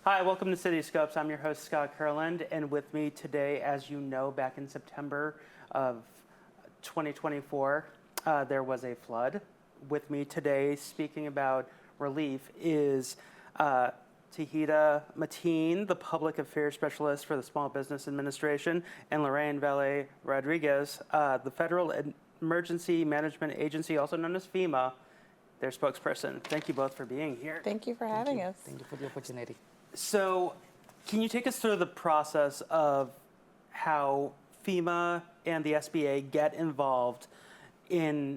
Hi, welcome to Cityscopes. I'm your host, Scott Kurland, and with me today, as you know, back in September of 2024, there was a flood. With me today, speaking about relief, is Tauheedah Mateen, the Public Affairs Specialist for the Small Business Administration, and Lorraine Valle-Rodriguez, the Federal Emergency Management Agency, also known as FEMA, their spokesperson. Thank you both for being here. Thank you for having us. Thank you for the opportunity. So, can you take us through the process of how FEMA and the SBA get involved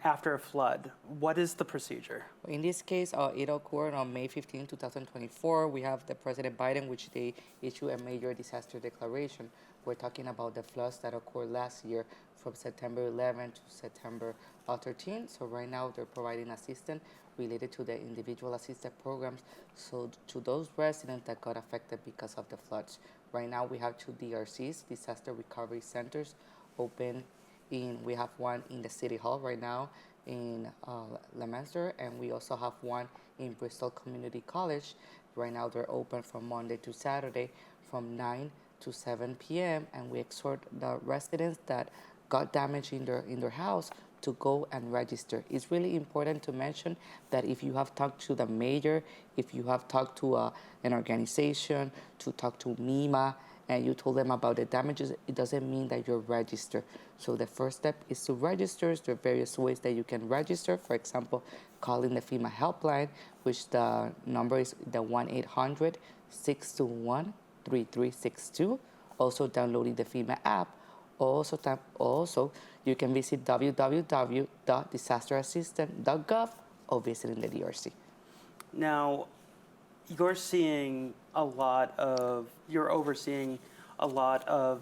after a flood? What is the procedure? In this case, it occurred on May 15, 2024. We have the President Biden, which they issue a major disaster declaration. We're talking about the floods that occurred last year from September 11 to September 13. So right now they're providing assistance related to the individual assistance programs. So to those residents that got affected because of the floods. Right now we have 2 DRCs, disaster recovery centers, open we have one in the City Hall right now in Leominster, and we also have one in Bristol Community College. Right now they're open from Monday to Saturday from 9 to 7 p.m. and we exhort the residents that got damage in their house to go and register. It's really important to mention that if you have talked to the mayor, if you have talked to an organization, to talk to MEMA, and you told them about the damages, it doesn't mean that you're registered. So the first step is to register. There are various ways that you can register. For example, calling the FEMA helpline, which the number is the 1-800-621-3362. Also downloading the FEMA app. Also, you can visit www.disasterassistance.gov or visiting the DRC. Now, you're overseeing a lot of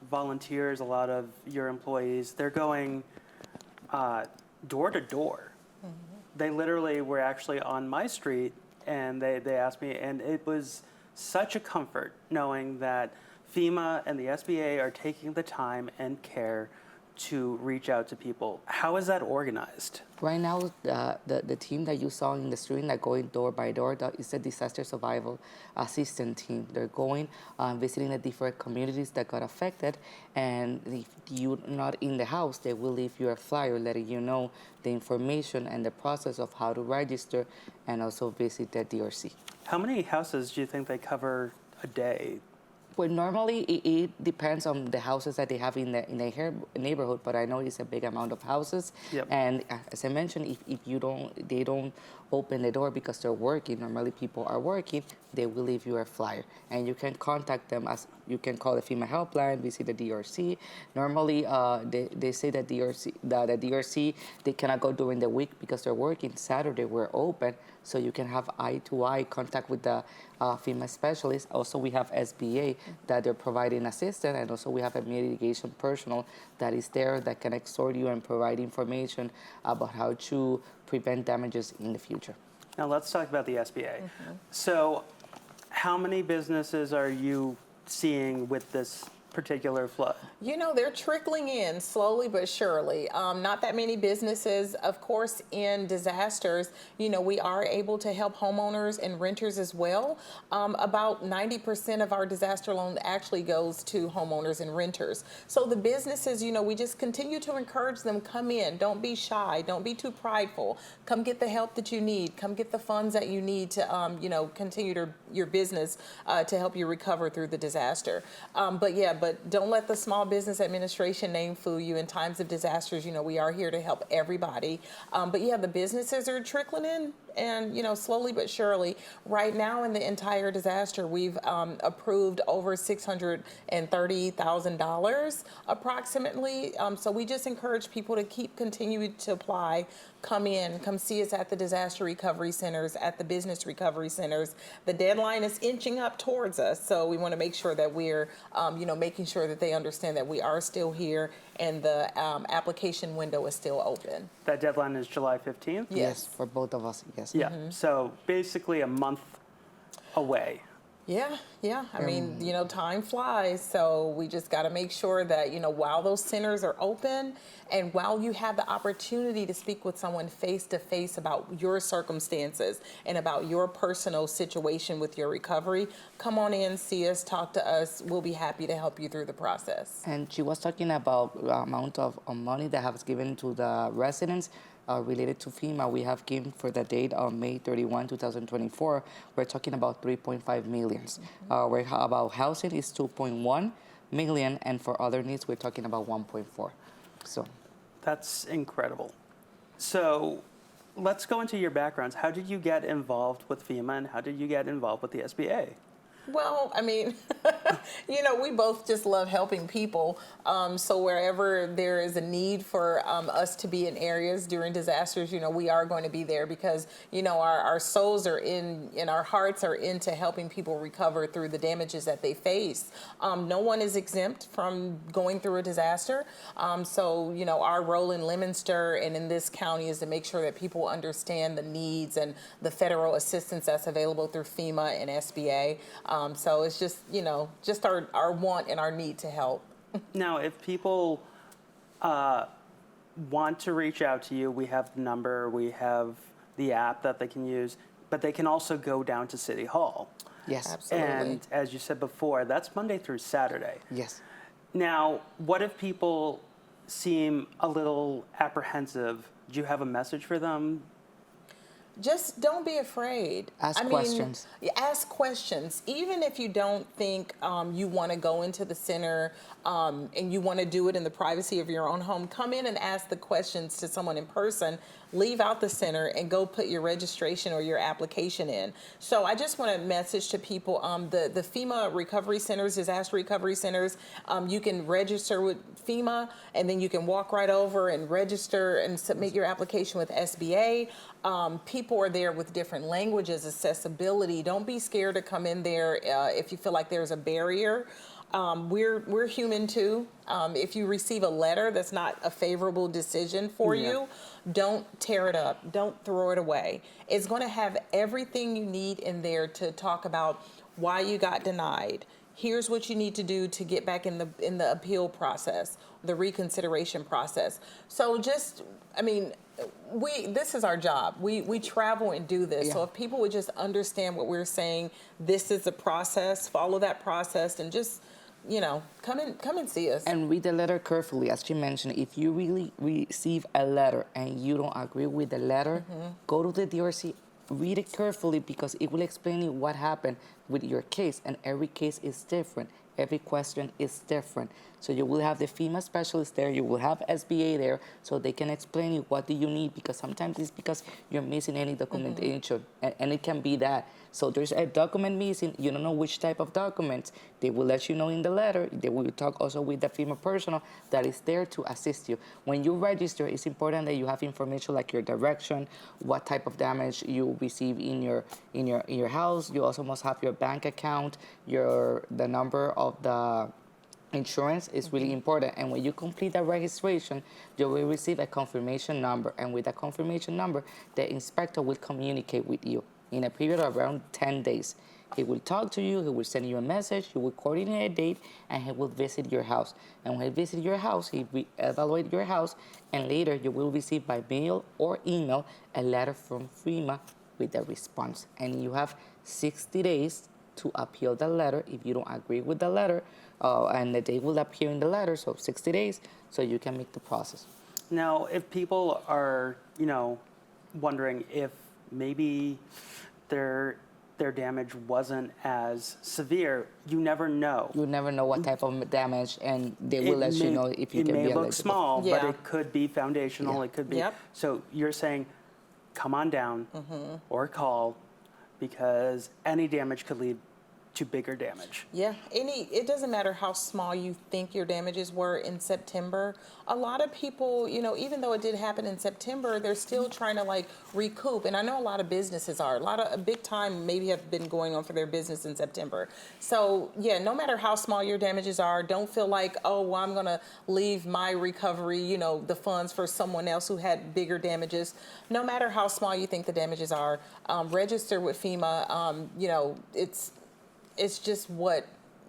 volunteers, a lot of your employees. They're going door to door. They literally were actually on my street, and they asked me, and it was such a comfort knowing that FEMA and the SBA are taking the time and care to reach out to people. How is that organized? Right now, the team that you saw in the street that going door by door is a disaster survival assistant team. They're going, visiting the different communities that got affected, and if you're not in the house, they will leave you a flyer letting you know the information and the process of how to register and also visit the DRC. How many houses do you think they cover a day? Well, normally it depends on the houses that they have in the neighborhood, but I know it's a big amount of houses. Yep. And as I mentioned, if they don't open the door because they're working. Normally people are working. They will leave you a flyer, and you can contact them as you can call the FEMA helpline, visit the DRC. Normally they say that the DRC they cannot go during the week because they're working. Saturday we're open, so you can have eye-to-eye contact with the FEMA specialist. Also, we have SBA that they're providing assistance, and also we have a mitigation personnel that is there that can exhort you and provide information about how to prevent damages in the future. Now let's talk about the SBA. So how many businesses are you seeing with this particular flood? You know, they're trickling in slowly but surely. Not that many businesses. Of course, in disasters, you know, we are able to help homeowners and renters as well. About 90% of our disaster loan actually goes to homeowners and renters. So the businesses, you know, we just continue to encourage them, come in, don't be shy, don't be too prideful. Come get the help that you need. Come get the funds that you need to, you know, continue your business to help you recover through the disaster. But don't let the Small Business Administration name fool you. In times of disasters, you know, we are here to help everybody. But yeah, the businesses are trickling in, and, you know, slowly but surely. Right now in the entire disaster, we've approved over $630,000 approximately. So we just encourage people to continue to apply. Come in, come see us at the disaster recovery centers, at the business recovery centers. The deadline is inching up towards us, so we want to make sure that we're, you know, making sure that they understand that we are still here and the application window is still open. That deadline is July 15th? Yes, for both of us, yes. Yeah, so basically a month away. Yeah. I mean, time flies. So we just got to make sure that, while those centers are open and while you have the opportunity to speak with someone face to face about your circumstances and about your personal situation with your recovery, come on in, see us, talk to us. We'll be happy to help you through the process. And she was talking about the amount of money that has given to the residents related to FEMA. We have given for the date of May 31, 2024. We're talking about 3.5 million. Where about housing is 2.1 million, and for other needs we're talking about 1.4. So That's incredible. So let's go into your backgrounds. How did you get involved with FEMA and how did you get involved with the SBA? Well, I mean, we both just love helping people. So wherever there is a need for us to be in areas during disasters, we are going to be there because, our souls are in and our hearts are into helping people recover through the damages that they face. No one is exempt from going through a disaster. So, our role in Leominster and in this county is to make sure that people understand the needs and the federal assistance that's available through FEMA and SBA. So it's just, just our want and our need to help. Now, if people want to reach out to you, we have the number, we have the app that they can use, but they can also go down to City Hall. yes, Absolutely. And as you said before, that's Monday through Saturday. yes. Now, what if people seem a little apprehensive? Do you have a message for them? Just don't be afraid. Ask questions. Ask questions. Even if you don't think you want to go into the center and you want to do it in the privacy of your own home, come in and ask the questions to someone in person. Leave out the center and go put your registration or your application in. So I just want to message to people, the FEMA recovery centers, disaster recovery centers, you can register with FEMA and then you can walk right over and register and submit your application with SBA. People are there with different languages, accessibility. Don't be scared to come in there if you feel like there's a barrier. We're human too. If you receive a letter that's not a favorable decision for you, don't tear it up. Don't throw it away. It's going to have everything you need in there to talk about why you got denied. Here's what you need to do to get back in the appeal process, the reconsideration process. So this is our job. We travel and do this. Yeah. So if people would just understand what we're saying, this is the process, follow that process, and just, come and see us. And read the letter carefully. As she mentioned, if you really receive a letter and you don't agree with the letter, go to the DRC, read it carefully because it will explain you what happened with your case. And every case is different. Every question is different. So you will have the FEMA specialist there, you will have SBA there, so they can explain you what do you need, because sometimes it's because you're missing any documentation, and it can be that. So there's a document missing, you don't know which type of documents. They will let you know in the letter. They will talk also with the FEMA personnel that is there to assist you. When you register, it's important that you have information like your direction, what type of damage you receive in your house. You also must have your bank account, the number of the insurance is really important. And when you complete that registration, you will receive a confirmation number. And with that confirmation number, the inspector will communicate with you in a period of around 10 days. He will talk to you, he will send you a message, he will coordinate a date, and he will visit your house. And when he visits your house, he will evaluate your house, and later you will receive by mail or email a letter from FEMA with the response. And you have 60 days to appeal the letter if you don't agree with the letter, and the date will appear in the letter, so 60 days, so you can make the process. Now, if people are, wondering if maybe their damage wasn't as severe, you never know. You never know what type of damage, and they will let you know if you can be It may eligible. look small, but Yeah. it could be foundational. Yeah. It could be. Yep. So you're saying, come on down or call, because any damage could lead to bigger damage. Yeah, it doesn't matter how small you think your damages were in September. A lot of people, even though it did happen in September, they're still trying to recoup. And I know a lot of businesses are. A big time maybe have been going on for their business in September. So yeah, no matter how small your damages are, don't feel like, oh, well, I'm going to leave my recovery, the funds for someone else who had bigger damages. No matter how small you think the damages are, register with FEMA. it's just what,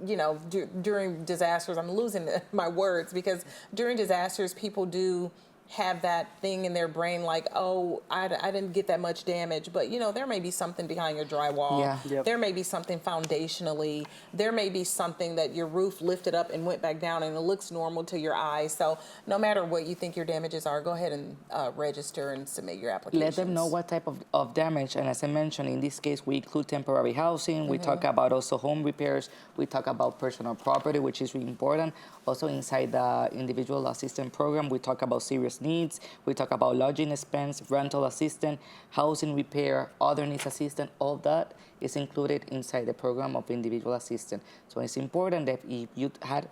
during disasters, I'm losing my words, because during disasters, people do have that thing in their brain like, oh, I didn't get that much damage, but there may be something behind your drywall. Yeah. Yep. There may be something foundationally. There may be something that your roof lifted up and went back down and it looks normal to your eyes. So no matter what you think your damages are, go ahead and register and submit your application. Let them know what type of damage. And as I mentioned, in this case, we include temporary housing. We talk about also home repairs. We talk about personal property, which is really important. Also inside the individual assistance program, we talk about serious needs. We talk about lodging expense, rental assistance, housing repair, other needs assistance. All that is included inside the program of individual assistance. So it's important that if you had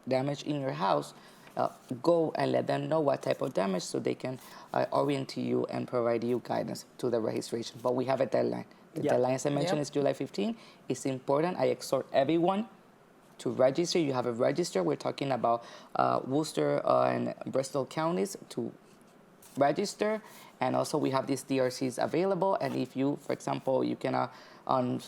damage in your house, go and let them know what type of damage so they can orient you and provide you guidance to the registration. But we have a deadline. The deadline, as I mentioned, is July 15. It's important. I exhort everyone to register. You have a register. We're talking about Worcester and Bristol counties to register. And also we have these DRCs available. And if you, for example, you can, on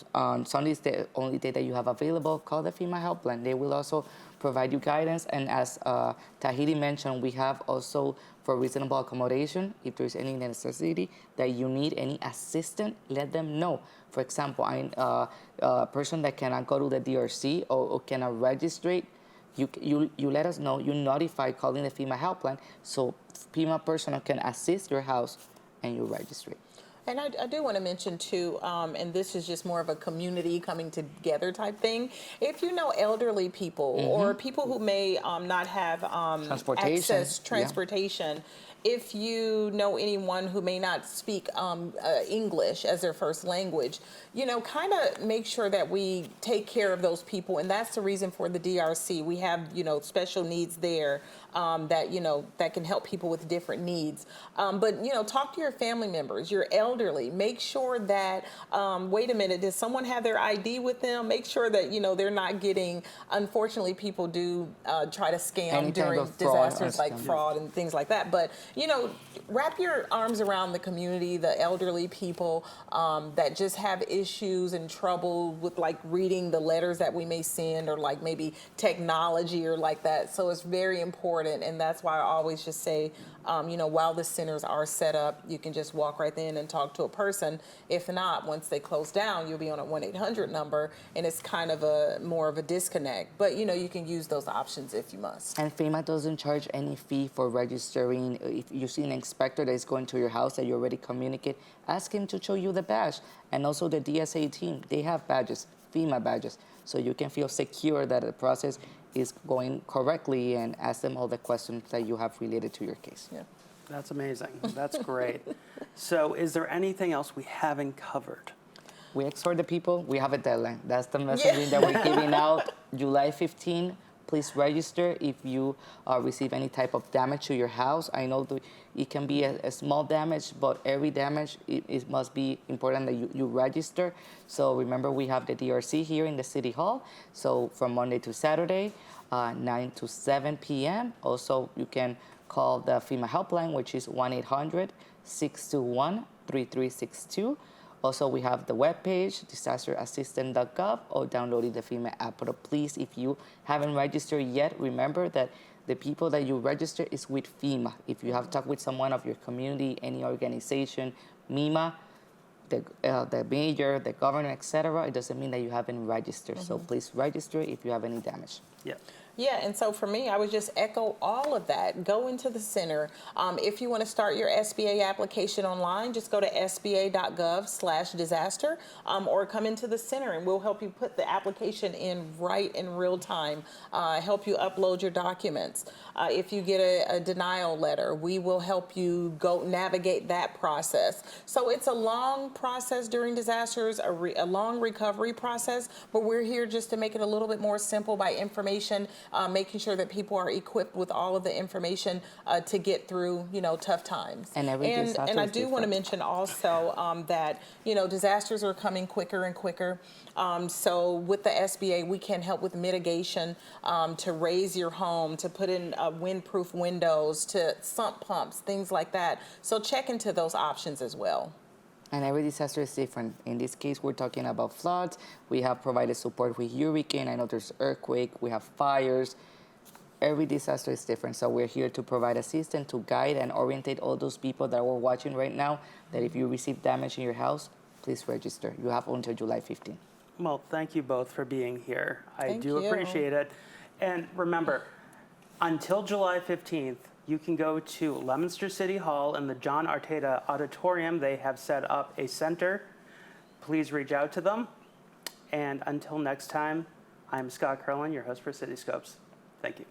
Sundays, the only day that you have available, call the FEMA helpline. They will also provide you guidance. And as Tauheedah mentioned, we have also for reasonable accommodation, if there's any necessity that you need any assistance, let them know. For example, I'm a person that cannot go to the DRC or cannot register, you let us know. You notify calling the FEMA helpline so FEMA personnel can assist your house and you register it. And I do want to mention too, and this is just more of a community coming together type thing. If you know elderly people or people who may not have transportation, if you know anyone who may not speak English as their first language, kind of make sure that we take care of those people. And that's the reason for the DRC. We have, special needs there that can help people with different needs. But, talk to your family members, your elderly. Make sure that, wait a minute, does someone have their ID with them? Make sure that, they're not getting, unfortunately, people do try to scam during disasters like fraud and things like that. But, wrap your arms around the community, the elderly people that just have issues and trouble with like reading the letters that we may send or like maybe technology or like that. So it's very important. And that's why I always just say, while the centers are set up, you can just walk right in and talk to a person. If not, once they close down, you'll be on a 1-800 number and it's kind of more of a disconnect. But, you can use those options if you must. And FEMA doesn't charge any fee for registering. If you see an inspector that is going to your house that you already communicate, ask him to show you the badge. And also the DSA team, they have badges, FEMA badges, so you can feel secure that the process is going correctly and ask them all the questions that you have related to your case. Yeah. That's amazing. That's great. So is there anything else we haven't covered? We exhort the people. We have a deadline. That's the messaging that we're giving out. July 15. Please register if you receive any type of damage to your house. I know it can be a small damage, but every damage, it must be important that you register. So remember, we have the DRC here in the City Hall. So from Monday to Saturday, 9 to 7 p.m. Also, you can call the FEMA helpline, which is 1-800-621-3362. Also, we have the webpage, disasterassistant.gov, or downloading the FEMA app. But please, if you haven't registered yet, remember that the people that you register is with FEMA. If you have talked with someone of your community, any organization, MEMA, the mayor, the governor, etc., it doesn't mean that you haven't registered. So please register if you have any damage. Yep. Yeah, and so for me, I would just echo all of that. Go into the center. If you want to start your SBA application online, just go to sba.gov/disaster or come into the center and we'll help you put the application in right in real time, help you upload your documents. If you get a denial letter, we will help you go navigate that process. So it's a long process during disasters, a long recovery process, but we're here just to make it a little bit more simple by information, making sure that people are equipped with all of the information to get through, tough times. And I do want to mention also that, disasters are coming quicker and quicker. So with the SBA, we can help with mitigation, to raise your home, to put in windproof windows, to sump pumps, things like that. So check into those options as well. And every disaster is different. In this case, we're talking about floods. We have provided support with hurricane. I know there's earthquake. We have fires. Every disaster is different. So we're here to provide assistance, to guide and orientate all those people that we're watching right now, that if you receive damage in your house, please register. You have until July 15th. Well, thank you both for being here. I Thank do you. appreciate it. And remember, until July 15th, you can go to Leominster City Hall in the John Arteta Auditorium. They have set up a center. Please reach out to them. And until next time, I'm Scott Kurland, your host for Cityscopes. Thank you.